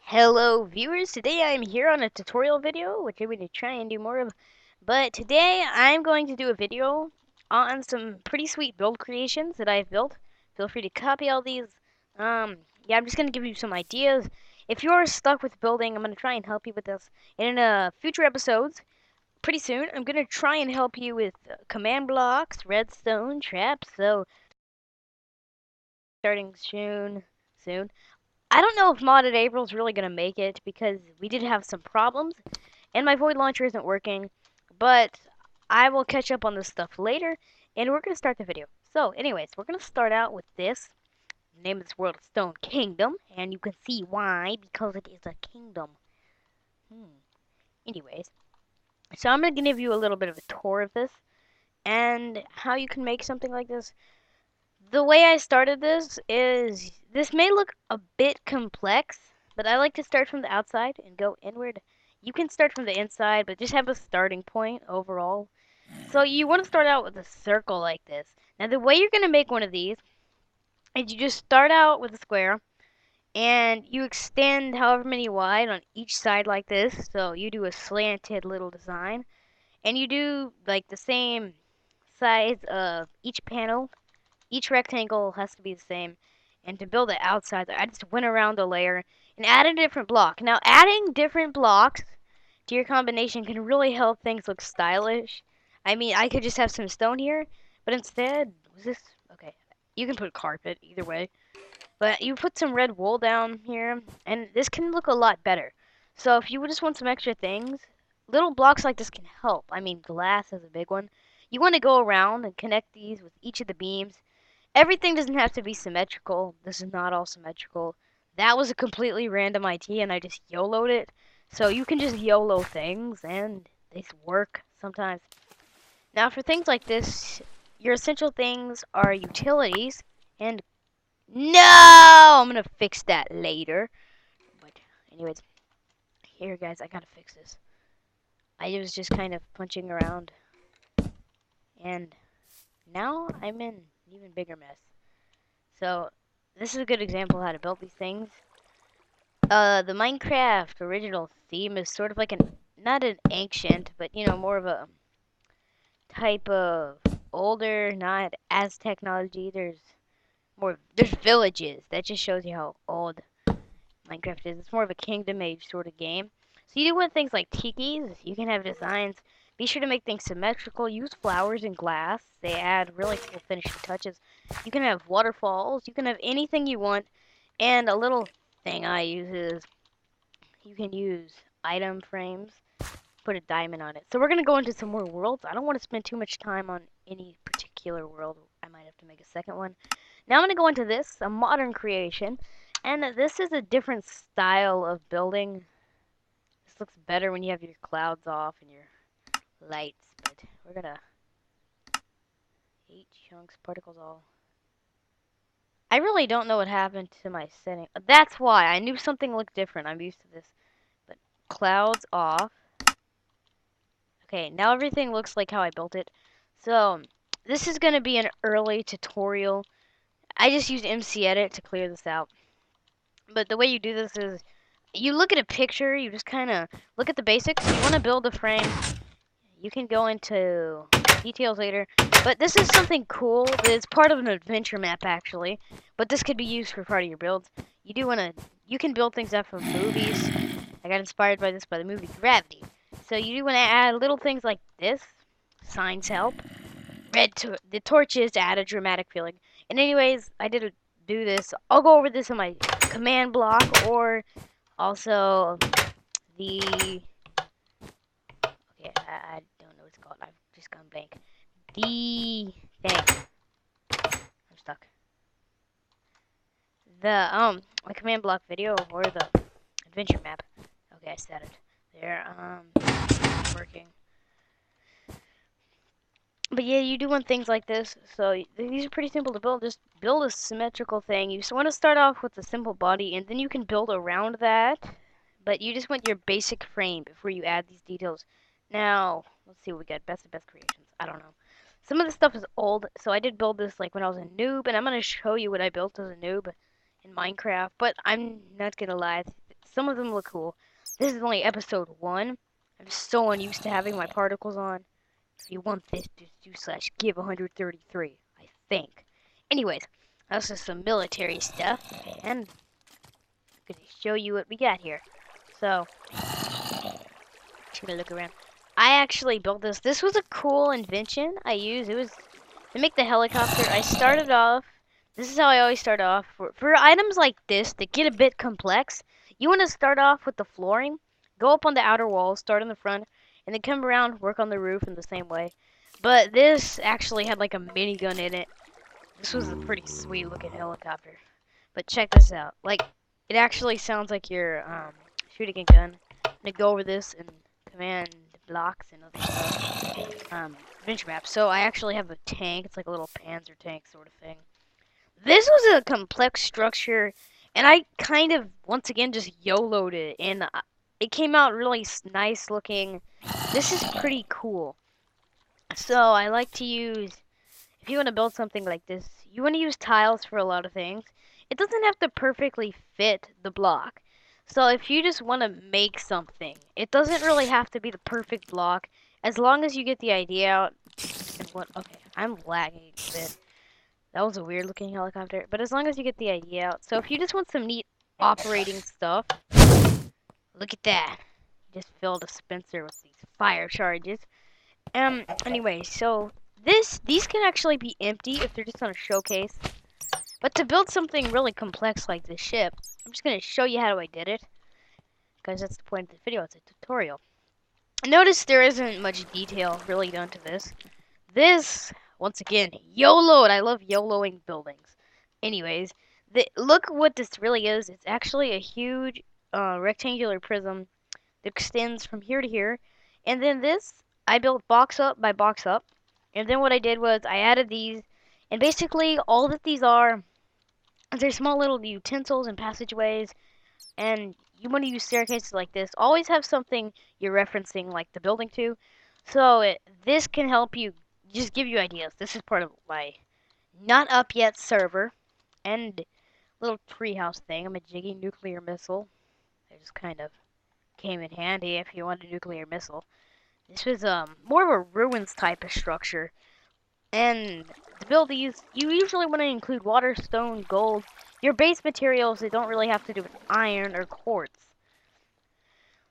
Hello viewers, today I'm here on a tutorial video, which I'm going to try and do more of, but today I'm going to do a video on some pretty sweet build creations that I've built. Feel free to copy all these. Yeah, I'm just going to give you some ideas. If you're stuck with building, I'm going to try and help you with this. And in future episodes, pretty soon, I'm going to try and help you with command blocks, redstone, traps, so starting soon. I don't know if modded April's really gonna make it because we did have some problems and my void launcher isn't working, but I will catch up on this stuff later and we're gonna start the video. So anyways, we're gonna start out with this. The name of this world is Stone Kingdom, and you can see why, because it is a kingdom. Anyways, so I'm gonna give you a little bit of a tour of this and how you can make something like this. The way I started this is, this may look a bit complex, but I like to start from the outside and go inward. You can start from the inside, but just have a starting point overall. So you want to start out with a circle like this. Now the way you're going to make one of these is you just start out with a square and you extend however many wide on each side like this. So you do a slanted little design and you do like the same size of each panel. Each rectangle has to be the same. And to build the outside, I just went around the layer and added a different block. Now, adding different blocks to your combination can really help things look stylish. I mean, I could just have some stone here, but instead, was this... Okay, you can put carpet, either way. But you put some red wool down here, and this can look a lot better. So if you just want some extra things, little blocks like this can help. I mean, glass is a big one. You want to go around and connect these with each of the beams. Everything doesn't have to be symmetrical. This is not all symmetrical. That was a completely random idea and I just YOLO'd it. So you can just YOLO things and they work sometimes. Now for things like this, your essential things are utilities and no! I'm gonna fix that later. But anyways, here guys, I gotta fix this. I was just kind of punching around and now I'm in an even bigger mess. So this is a good example of how to build these things. The Minecraft original theme is sort of like not an ancient, but you know, more of a type of older, not as technology. There's villages. That just shows you how old Minecraft is. It's more of a Kingdom Age sort of game. So you do want things like tikis. You can have designs. Be sure to make things symmetrical. Use flowers and glass. They add really cool finishing touches. You can have waterfalls. You can have anything you want. And a little thing I use is you can use item frames, put a diamond on it. So we're going to go into some more worlds. I don't want to spend too much time on any particular world. I might have to make a second one. Now I'm going to go into this, a modern creation. And this is a different style of building. This looks better when you have your clouds off and your lights. But we're going to 8 chunks, particles all. I really don't know what happened to my setting. That's why. I knew something looked different. I'm used to this. But clouds off. Okay, now everything looks like how I built it. So, this is going to be an early tutorial. I just used MC Edit to clear this out. But the way you do this is, you look at a picture, you just kind of look at the basics. You want to build a frame. You can go into details later. But this is something cool. It's part of an adventure map, actually. But this could be used for part of your builds. You can build things up from movies. I got inspired by this by the movie Gravity. So you do want to add little things like this. Signs help. The torches to add a dramatic feeling. And anyways, I did do this. I'll go over this in my command block or also the... Okay, I don't know what it's called. I've just gone blank. The thing. I'm stuck. My command block video or the adventure map. Okay, I set it. There, working. But yeah, you do want things like this. So these are pretty simple to build. Just build a symmetrical thing. You just want to start off with a simple body, and then you can build around that. But you just want your basic frame before you add these details. Now, let's see what we got. Best of best creations. I don't know. Some of the stuff is old, so I did build this like when I was a noob, and I'm going to show you what I built as a noob in Minecraft. But I'm not going to lie. Some of them look cool. This is only episode 1. I'm so unused to having my particles on. If you want this, just do /give 133, I think. Anyways, that's just some military stuff, and I'm gonna show you what we got here. So, just gonna look around. I actually built this. This was a cool invention I used. It was to make the helicopter. I started off. This is how I always start off. For items like this that get a bit complex, you want to start off with the flooring. Go up on the outer wall, start in the front, and then come around, work on the roof in the same way. But this actually had like a minigun in it. This was a pretty sweet looking helicopter. But check this out. Like, it actually sounds like you're shooting a gun. I'm gonna go over this and command blocks and other stuff. Adventure map. So I actually have a tank. It's like a little panzer tank sort of thing. This was a complex structure, and I kind of, once again, just YOLO'd it, and it came out really nice looking. This is pretty cool. So I like to use, if you want to build something like this, you want to use tiles for a lot of things. It doesn't have to perfectly fit the block. So if you just want to make something, it doesn't really have to be the perfect block, as long as you get the idea out. And what? Okay, I'm lagging a bit. That was a weird looking helicopter, but as long as you get the idea out. So if you just want some neat operating stuff, look at that. Just filled a dispenser with these fire charges. Anyway, so these can actually be empty if they're just on a showcase. But to build something really complex like this ship, I'm just gonna show you how I did it, because that's the point of the video. It's a tutorial. Notice there isn't much detail really done to this. This, once again, YOLO'd. I love YOLOing buildings. Anyways, look what this really is. It's actually a huge rectangular prism that extends from here to here. And then this, I built box up by box up. And then what I did was I added these. And basically, all that these are, they're small little utensils and passageways. And you want to use staircases like this. Always have something you're referencing, like the building to. So this can help you. Just give you ideas. This is part of my not up yet server and little treehouse thing. I'm a jiggy nuclear missile. It just kind of came in handy if you want a nuclear missile. This was more of a ruins type of structure. And to build these, you usually want to include water, stone, gold. Your base materials, they don't really have to do with iron or quartz.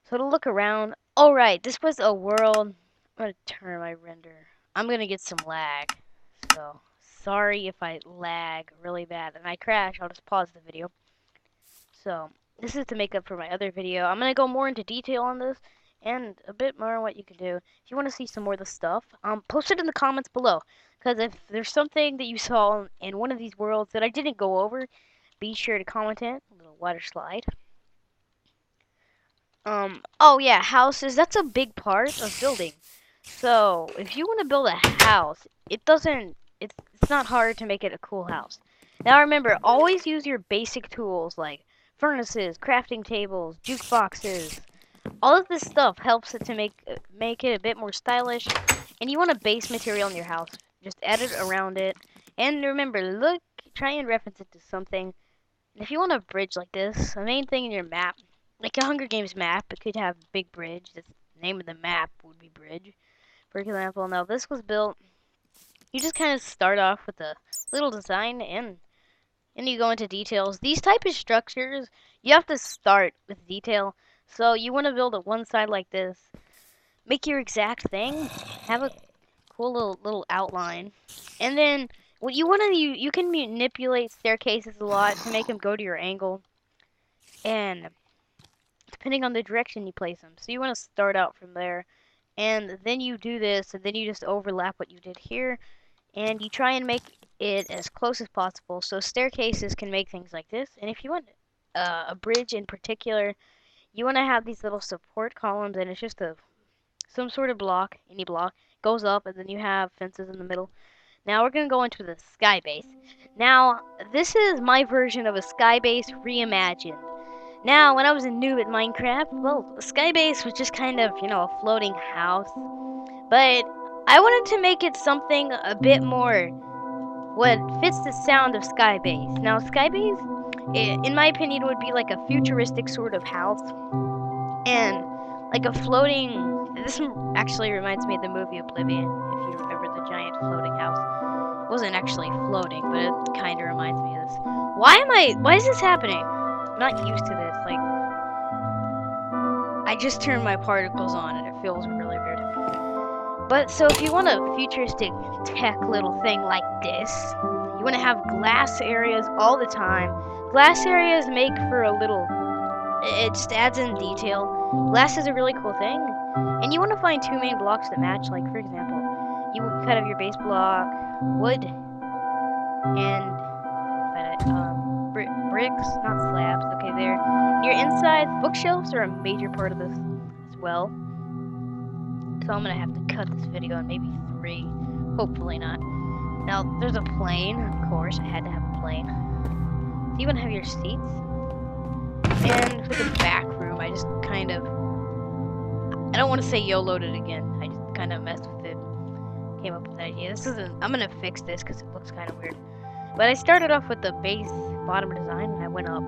So to look around, alright, this was a world. I'm going to turn my render. I'm going to get some lag. So, sorry if I lag really bad and I crash. I'll just pause the video. So, this is to make up for my other video. I'm going to go more into detail on this and a bit more on what you can do. If you want to see some more of the stuff, post it in the comments below. Because if there's something that you saw in one of these worlds that I didn't go over, be sure to comment it. A little water slide. Oh yeah, houses, that's a big part of building. So, if you want to build a house, it's not hard to make it a cool house. Now remember, always use your basic tools like furnaces, crafting tables, jukeboxes. All of this stuff helps it to make it a bit more stylish. And you want a base material in your house. Just add it around it. And remember, try and reference it to something. And if you want a bridge like this, the main thing in your map, like a Hunger Games map, it could have big bridge. The name of the map would be bridge. For example, now this was built, you just kind of start off with a little design and you go into details. These type of structures, you have to start with detail. So you want to build it one side like this. Make your exact thing. Have a cool little outline. And then what you want to you can manipulate staircases a lot to make them go to your angle. And depending on the direction you place them. So you want to start out from there. And then you do this, and then you just overlap what you did here, and you try and make it as close as possible. So staircases can make things like this, and if you want a bridge in particular, you want to have these little support columns, and it's just some sort of block, any block, goes up, and then you have fences in the middle. Now we're going to go into the sky base. Now, this is my version of a sky base reimagined. Now, when I was a noob at Minecraft, well, Skybase was just kind of, a floating house. But I wanted to make it something a bit more what fits the sound of Skybase. Now, Skybase, In my opinion, it would be like a futuristic sort of house, and like a floating. This actually reminds me of the movie Oblivion, if you remember the giant floating house. It wasn't actually floating, but it kind of reminds me of this. Why is this happening? I'm not used to this. Like, I just turned my particles on and it feels really weird. But so if you want a futuristic tech little thing like this, you want to have glass areas all the time. Glass areas make for a little, it just adds in detail. Glass is a really cool thing. And you want to find two main blocks that match. Like, for example, you cut out your base block, wood, and bricks, not slabs. Okay, there. Your inside bookshelves are a major part of this as well. So I'm gonna have to cut this video in maybe 3. Hopefully not. Now, there's a plane, of course. I had to have a plane. So you wanna have your seats. And for the back room, I just kind of... I don't want to say YOLO'd it again. I just kind of messed with it. Came up with an idea. This isn't... I'm gonna fix this because it looks kind of weird. But I started off with the base bottom design and I went up.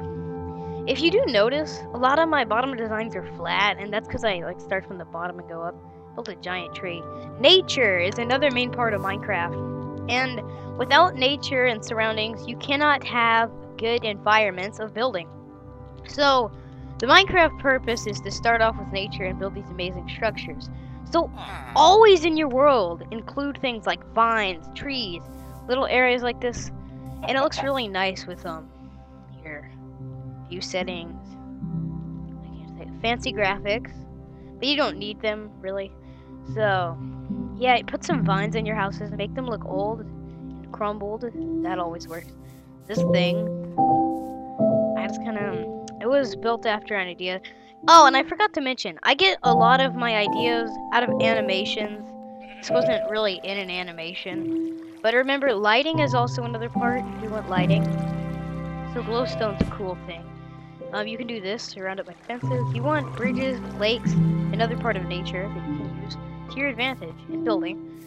If you do notice, a lot of my bottom designs are flat, and that's because I like start from the bottom and go up. Build a giant tree. Nature is another main part of Minecraft, and without nature and surroundings, you cannot have good environments of building. So, the Minecraft purpose is to start off with nature and build these amazing structures. So, always in your world include things like vines, trees, little areas like this, and it looks really nice with your view settings. I can't say fancy graphics, but you don't need them really. So, yeah, put some vines in your houses and make them look old and crumbled. That always works. This thing, I just kind of, it was built after an idea. Oh, and I forgot to mention, I get a lot of my ideas out of animations. This wasn't really in an animation. But remember, lighting is also another part if you want lighting. So glowstone's a cool thing. You can do this, surround it by fences. You want bridges, lakes, another part of nature that you can use to your advantage in building.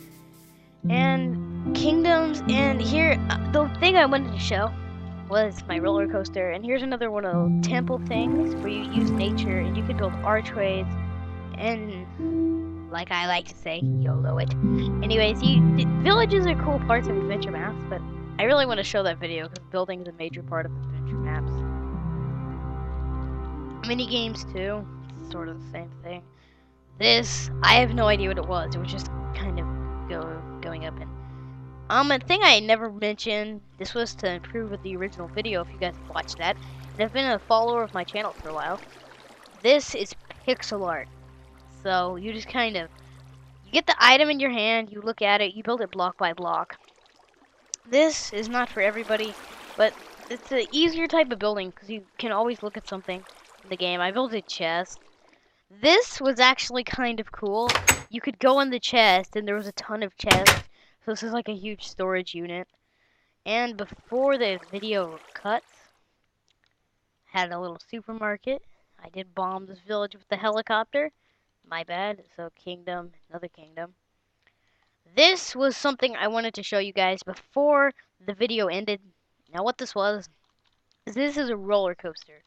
And kingdoms, and here, the thing I wanted to show was my roller coaster. And here's another one of those temple things where you use nature and you can build archways and, like I like to say, YOLO it. Anyways, villages are cool parts of adventure maps, but I really want to show that video because building is a major part of adventure maps. Mini games too, it's sort of the same thing. This, I have no idea what it was. It was just kind of going up and a thing I never mentioned. This was to improve with the original video. If you guys have watched that, and have been a follower of my channel for a while. This is pixel art. So you just kind of you get the item in your hand, you look at it, you build it block by block. This is not for everybody, but it's an easier type of building because you can always look at something in the game. I built a chest. This was actually kind of cool. You could go in the chest, and there was a ton of chests. So this is like a huge storage unit. And before the video cuts, had a little supermarket. I did bomb this village with the helicopter. My bad. So kingdom, another kingdom. This was something I wanted to show you guys before the video ended. Now what this was, is this is a roller coaster.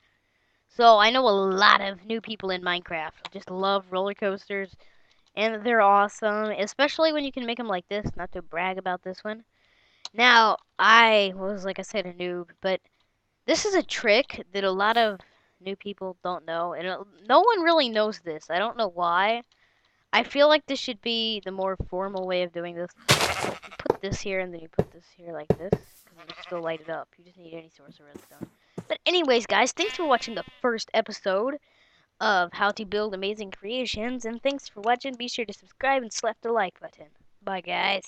So I know a lot of new people in Minecraft just love roller coasters. And they're awesome, especially when you can make them like this. Not to brag about this one. Now, I was, like I said, a noob, but this is a trick that a lot of new people don't know, and no one really knows this. I don't know why. I feel like this should be the more formal way of doing this. You put this here, and then you put this here like this, and it'll still light it up. You just need any source of redstone. But anyways, guys, thanks for watching the first episode of how to build amazing creations, and thanks for watching. Be sure to subscribe and slap the like button. Bye, guys.